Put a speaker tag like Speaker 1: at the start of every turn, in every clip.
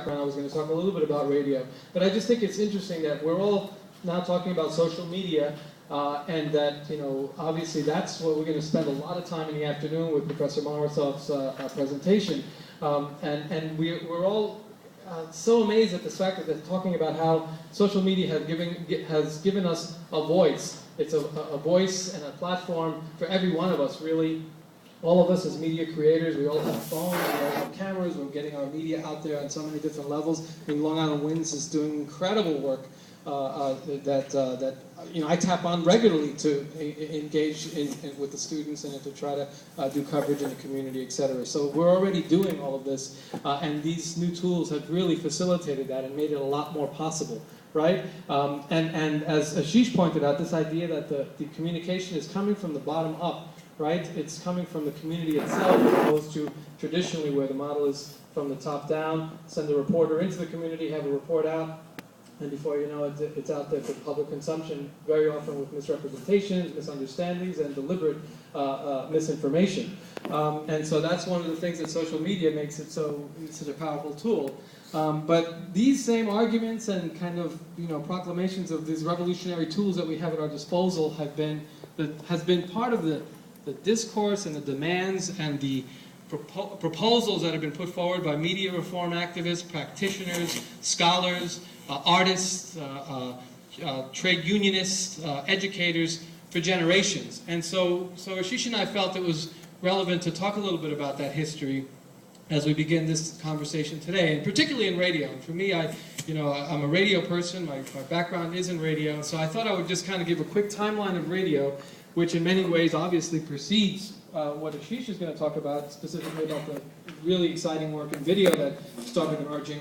Speaker 1: background, I was going to talk a little bit about radio. But I just think it's interesting that we're all now talking about social media, and that, obviously that's what we're going to spend a lot of time in the afternoon with Professor Morozov's presentation. And we're all so amazed at the fact that they're talking about how social media has given us a voice. It's a voice and a platform for every one of us, really. All of us as media creators, we all have phones, we all have cameras, we're getting our media out there on so many different levels. I mean, Long Island Winds is doing incredible work that I tap on regularly to engage with the students and to try to do coverage in the community, etc. So we're already doing all of this, and these new tools have really facilitated that and made it a lot more possible, right? And as Ashish pointed out, this idea that the communication is coming from the bottom up, right? It's coming from the community itself, as opposed to traditionally where the model is from the top down, send a reporter into the community, have a report out, and before you know it, it's out there for public consumption, very often with misrepresentations, misunderstandings, and deliberate misinformation. And so that's one of the things that social media makes it such a powerful tool. But these same arguments and kind of proclamations of these revolutionary tools that we have at our disposal has been part of the discourse and the demands and the proposals that have been put forward by media reform activists, practitioners, scholars, artists, trade unionists, educators for generations. And so Ashish and I felt it was relevant to talk a little bit about that history as we begin this conversation today, and particularly in radio. And for me, I'm a radio person. My background is in radio, and so I thought I would just kind of give a quick timeline of radio, which in many ways obviously precedes what Ashish is going to talk about, specifically about the really exciting work in video that started emerging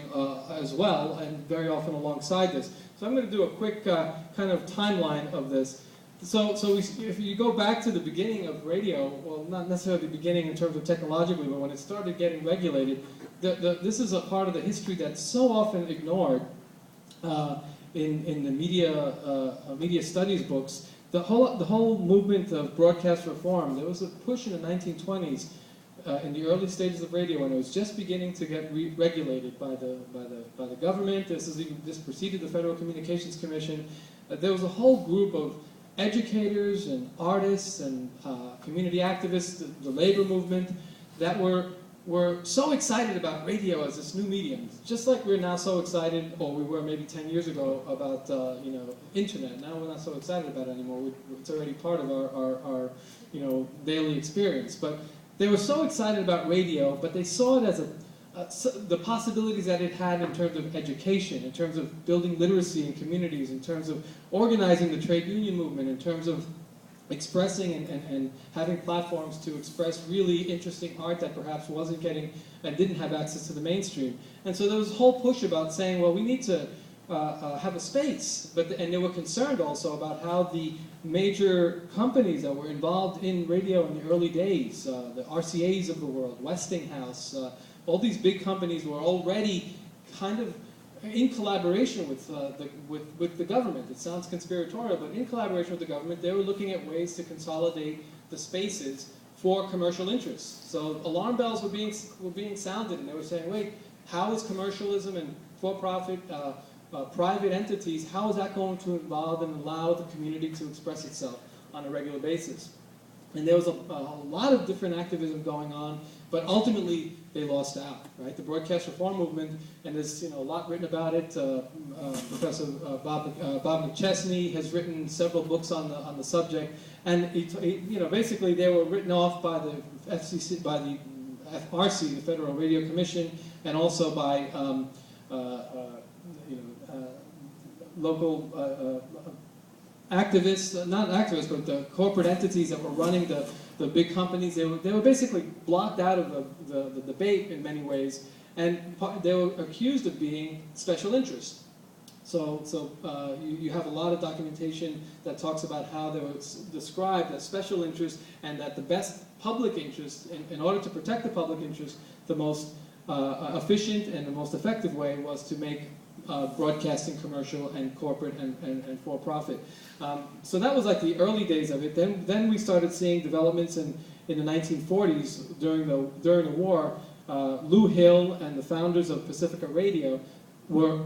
Speaker 1: as well, and very often alongside this. So I'm going to do a quick kind of timeline of this. So if you go back to the beginning of radio, well, not necessarily the beginning in terms of technologically, but when it started getting regulated, this is a part of the history that's so often ignored in the media studies books. The whole movement of broadcast reform, there was a push in the 1920s in the early stages of radio when it was just beginning to get regulated by the government. This preceded the Federal Communications Commission. There was a whole group of educators and artists and community activists, the labor movement, that were so excited about radio as this new medium, just like we're now so excited, or we were maybe 10 years ago, about internet. Now we're not so excited about it anymore. It's already part of our daily experience. But they were so excited about radio, but they saw it as the possibilities that it had in terms of education, in terms of building literacy in communities, in terms of organizing the trade union movement, in terms of expressing and having platforms to express really interesting art that perhaps wasn't getting and didn't have access to the mainstream. And so there was a whole push about saying, well, we need to have a space. And they were concerned also about how the major companies that were involved in radio in the early days, the RCAs of the world, Westinghouse, all these big companies were already kind of in collaboration with the government. It sounds conspiratorial, but in collaboration with the government, they were looking at ways to consolidate the spaces for commercial interests. So alarm bells were being sounded, and they were saying, wait, how is commercialism and for-profit private entities, how is that going to involve and allow the community to express itself on a regular basis? And there was a lot of different activism going on, but ultimately they lost out, right? The broadcast reform movement, and there's a lot written about it. Professor Bob McChesney has written several books on the subject, and basically they were written off by the FCC, by the FRC, the Federal Radio Commission, and also by local activists, not activists, but the corporate entities that were running the big companies. They were basically blocked out of the debate in many ways, and they were accused of being special interests. So you have a lot of documentation that talks about how they were described as special interests, and that the best public interest, in order to protect the public interest, the most efficient and the most effective way was to make broadcasting commercial and corporate and for-profit. So that was like the early days of it. Then we started seeing developments in the 1940s during the war. Lou Hill and the founders of Pacifica Radio were